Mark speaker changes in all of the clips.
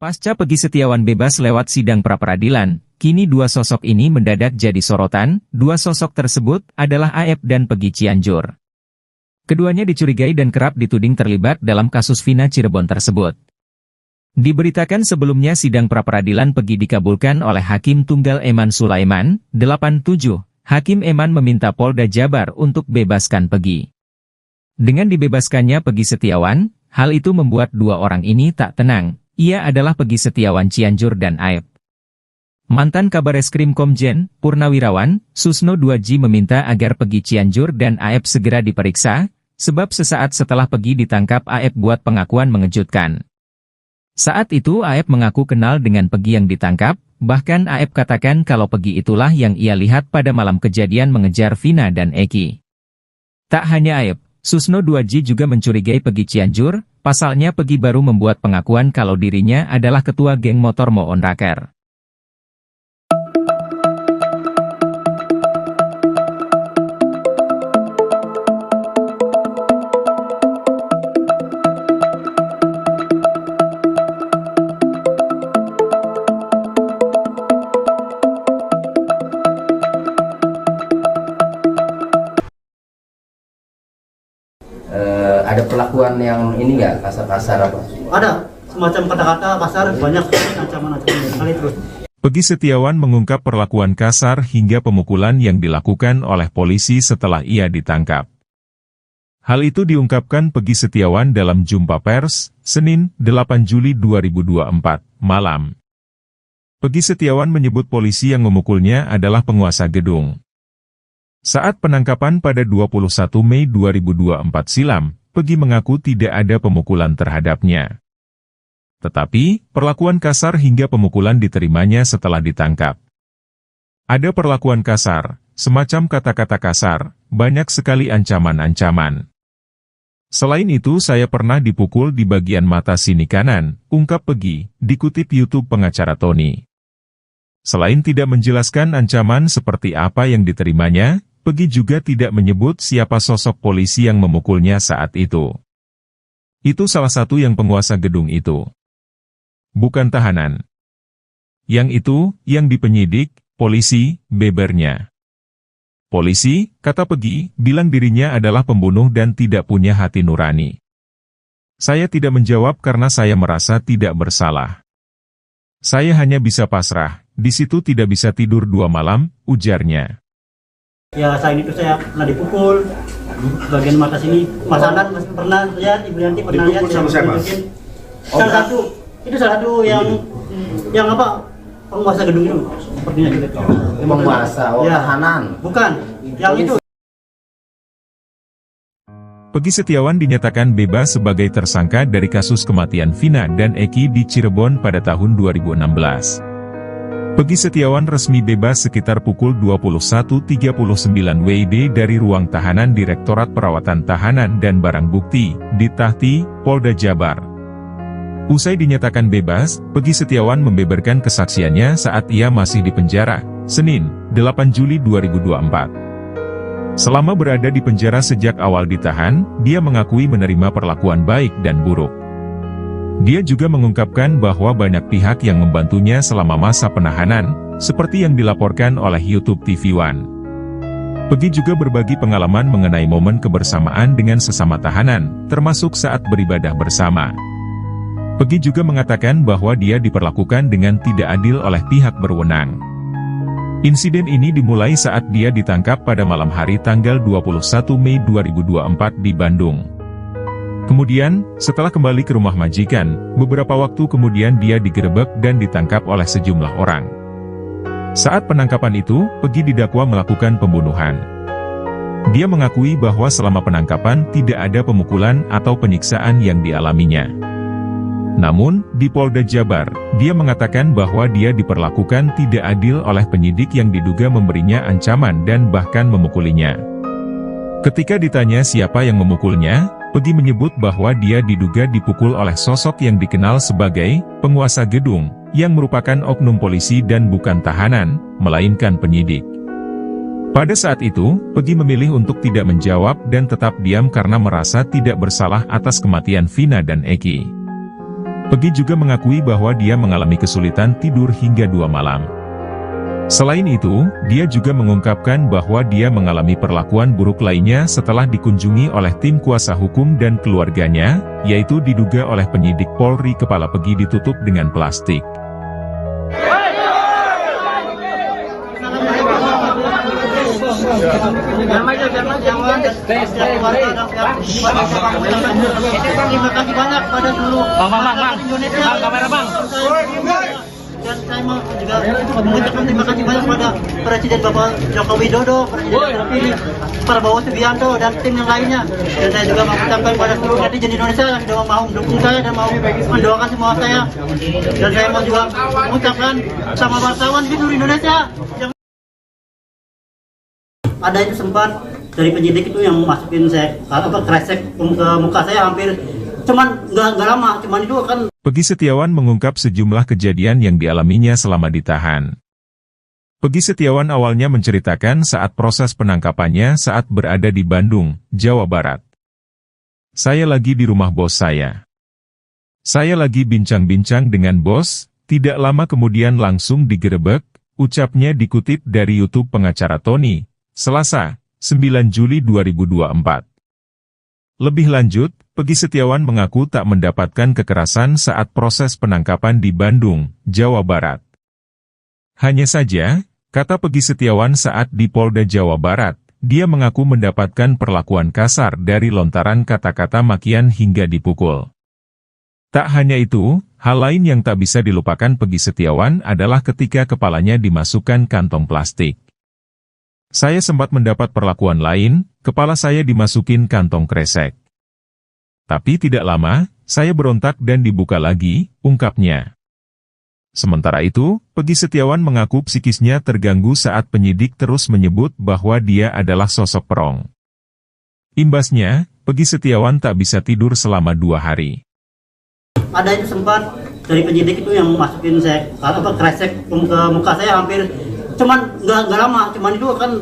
Speaker 1: Pasca Peggy Setiawan bebas lewat sidang pra-peradilan, kini dua sosok ini mendadak jadi sorotan. Dua sosok tersebut adalah Aep dan Peggy Cianjur. Keduanya dicurigai dan kerap dituding terlibat dalam kasus Vina Cirebon tersebut. Diberitakan sebelumnya sidang pra-peradilan Peggy dikabulkan oleh Hakim Tunggal Eman Sulaiman, 87. Hakim Eman meminta Polda Jabar untuk bebaskan Peggy. Dengan dibebaskannya Peggy Setiawan, hal itu membuat dua orang ini tak tenang. Ia adalah Peggy Setiawan Cianjur dan Aep. Mantan Kabareskrim Komjen, Purnawirawan, Susno 2J meminta agar Peggy Cianjur dan Aep segera diperiksa, sebab sesaat setelah Peggy ditangkap Aep buat pengakuan mengejutkan. Saat itu Aep mengaku kenal dengan Peggy yang ditangkap, bahkan Aep katakan kalau Peggy itulah yang ia lihat pada malam kejadian mengejar Vina dan Eki. Tak hanya Aep, Susno 2J juga mencurigai Peggy Cianjur. Pasalnya Peggy baru membuat pengakuan kalau dirinya adalah ketua geng motor Moon Raker.
Speaker 2: Ada perlakuan yang ini nggak kasar-kasar apa?
Speaker 3: Ada semacam kata-kata kasar, banyak ancaman-ancaman sekali terus.
Speaker 4: Peggy Setiawan mengungkap perlakuan kasar hingga pemukulan yang dilakukan oleh polisi setelah ia ditangkap. Hal itu diungkapkan Peggy Setiawan dalam jumpa pers, Senin, 8 Juli 2024, malam. Peggy Setiawan menyebut polisi yang memukulnya adalah penguasa gedung. Saat penangkapan pada 21 Mei 2024 silam, Peggy mengaku tidak ada pemukulan terhadapnya. Tetapi, perlakuan kasar hingga pemukulan diterimanya setelah ditangkap. Ada perlakuan kasar, semacam kata-kata kasar, banyak sekali ancaman-ancaman. Selain itu saya pernah dipukul di bagian mata sini kanan, ungkap Peggy, dikutip YouTube pengacara Tony. Selain tidak menjelaskan ancaman seperti apa yang diterimanya, Peggy juga tidak menyebut siapa sosok polisi yang memukulnya saat itu. Itu salah satu yang penguasa gedung itu. Bukan tahanan. Yang itu, yang dipenyidik, polisi, bebernya. Polisi, kata Peggy, bilang dirinya adalah pembunuh dan tidak punya hati nurani. Saya tidak menjawab karena saya merasa tidak bersalah. Saya hanya bisa pasrah, di situ tidak bisa tidur 2 malam, ujarnya.
Speaker 3: Ya selain itu saya pernah dipukul, bagian mata sini, Mas Andan pernah lihat, Ibu Yanti pernah lihat.
Speaker 5: Dipukul sama siapa?
Speaker 3: Salah satu yang apa, penguasa gedung itu, sepertinya gitu.
Speaker 2: Penguasa,
Speaker 3: Ya.
Speaker 2: tahanan.
Speaker 3: Bukan, yang itu.
Speaker 4: Peggy Setiawan dinyatakan bebas sebagai tersangka dari kasus kematian Vina dan Eki di Cirebon pada tahun 2016. Peggy Setiawan resmi bebas sekitar pukul 21.39 WIB dari ruang tahanan Direktorat Perawatan Tahanan dan Barang Bukti, Ditahti, Polda Jabar. Usai dinyatakan bebas, Peggy Setiawan membeberkan kesaksiannya saat ia masih di penjara, Senin, 8 Juli 2024. Selama berada di penjara sejak awal ditahan, dia mengakui menerima perlakuan baik dan buruk. Dia juga mengungkapkan bahwa banyak pihak yang membantunya selama masa penahanan, seperti yang dilaporkan oleh YouTube TV One. Peggy juga berbagi pengalaman mengenai momen kebersamaan dengan sesama tahanan, termasuk saat beribadah bersama. Peggy juga mengatakan bahwa dia diperlakukan dengan tidak adil oleh pihak berwenang. Insiden ini dimulai saat dia ditangkap pada malam hari tanggal 21 Mei 2024 di Bandung. Kemudian, setelah kembali ke rumah majikan, beberapa waktu kemudian dia digerebek dan ditangkap oleh sejumlah orang. Saat penangkapan itu, Peggy didakwa melakukan pembunuhan. Dia mengakui bahwa selama penangkapan tidak ada pemukulan atau penyiksaan yang dialaminya. Namun, di Polda Jabar, dia mengatakan bahwa dia diperlakukan tidak adil oleh penyidik yang diduga memberinya ancaman dan bahkan memukulinya. Ketika ditanya siapa yang memukulnya, Peggy menyebut bahwa dia diduga dipukul oleh sosok yang dikenal sebagai penguasa gedung, yang merupakan oknum polisi dan bukan tahanan, melainkan penyidik. Pada saat itu, Peggy memilih untuk tidak menjawab dan tetap diam karena merasa tidak bersalah atas kematian Vina dan Eki. Peggy juga mengakui bahwa dia mengalami kesulitan tidur hingga 2 malam. Selain itu, dia juga mengungkapkan bahwa dia mengalami perlakuan buruk lainnya setelah dikunjungi oleh tim kuasa hukum dan keluarganya, yaitu diduga oleh penyidik Polri kepala Peggy ditutup dengan plastik.
Speaker 3: Terima kasih banyak pada seluruh Indonesia. Dan saya mau juga mengucapkan terima kasih banyak pada Presiden Bapak Joko Widodo, Presiden terpilih Prabowo Subianto dan tim yang lainnya. Dan saya juga mengucapkan pada seluruh netizen Indonesia yang sudah mau mendukung saya dan mau mendoakan semua saya. Dan saya mau juga mengucapkan sama wartawan di seluruh Indonesia yang ada itu sempat dari penyidik itu yang masukin saya kresek ke muka saya hampir cuman nggak lama, cuman itu kan.
Speaker 4: Peggy Setiawan mengungkap sejumlah kejadian yang dialaminya selama ditahan. Peggy Setiawan awalnya menceritakan saat proses penangkapannya saat berada di Bandung, Jawa Barat. Saya lagi di rumah bos saya. Saya lagi bincang-bincang dengan bos, tidak lama kemudian langsung digerebek, ucapnya dikutip dari YouTube pengacara Tony, Selasa, 9 Juli 2024. Lebih lanjut, Peggy Setiawan mengaku tak mendapatkan kekerasan saat proses penangkapan di Bandung, Jawa Barat. Hanya saja, kata Peggy Setiawan saat di Polda Jawa Barat, dia mengaku mendapatkan perlakuan kasar dari lontaran kata-kata makian hingga dipukul. Tak hanya itu, hal lain yang tak bisa dilupakan Peggy Setiawan adalah ketika kepalanya dimasukkan kantong plastik. Saya sempat mendapat perlakuan lain, kepala saya dimasukin kantong kresek. Tapi tidak lama, saya berontak dan dibuka lagi, ungkapnya. Sementara itu, Peggy Setiawan mengaku psikisnya terganggu saat penyidik terus menyebut bahwa dia adalah sosok perong. Imbasnya, Peggy Setiawan tak bisa tidur selama 2 hari.
Speaker 3: Ada itu sempat dari penyidik itu yang masukin saya kresek ke muka saya hampir cuman nggak lama, cuman itu kan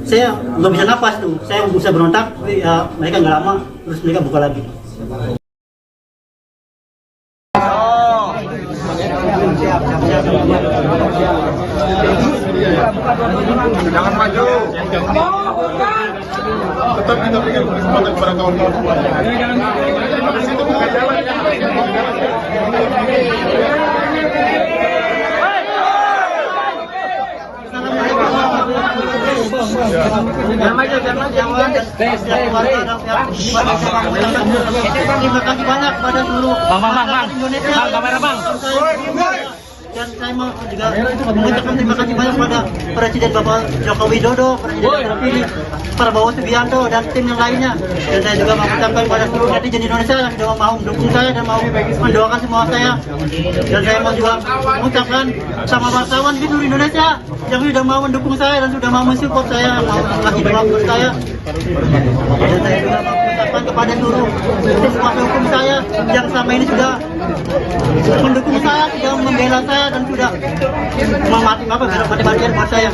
Speaker 3: saya nggak bisa napas tuh, saya bisa berontak, tapi ya mereka nggak lama, terus mereka buka lagi.
Speaker 5: Jangan maju. Tetap kita berikan kesempatan kepada kawan-kawan.
Speaker 3: Terima kasih banyak pada seluruh Indonesia. Dan saya mau juga mengucapkan terima kasih banyak pada Presiden Bapak Joko Widodo, Presiden terpilih Prabowo Subianto dan tim yang lainnya. Dan saya juga mengucapkan pada seluruh netizen Indonesia yang sudah mau mendukung saya dan mau mendoakan semua saya. Dan saya mau juga mengucapkan sama wartawan di seluruh Indonesia yang sudah mau mendukung saya dan sudah mau mensupport saya, mau ngasih doa buat saya. Dan saya juga mengucapkan kepada seluruh tim kuasa hukum saya yang selama ini sudah mendukung saya, sudah membela saya dan sudah mati-matian buat saya.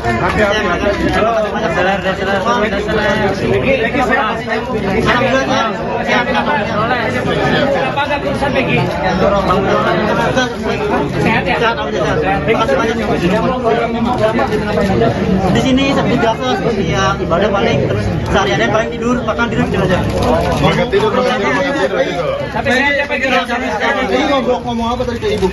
Speaker 3: Di sini seperti biasa, seperti ya ibadah paling terus sehari-hari paling tidur, makan tidur gitu aja.
Speaker 5: Makan tidur. Ini ngomong apa tadi ke ibu?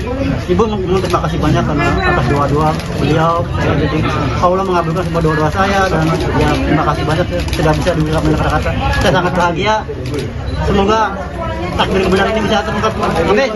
Speaker 3: Ibu terima kasih banyak karena atas doa-doa beliau, saya jadi Allah mengabulkan semua doa-doa saya dan ya terima kasih banyak sudah bisa dibilang kata-kata. Saya sangat bahagia. Semoga takdir kebenaran ini bisa terungkap. Amin.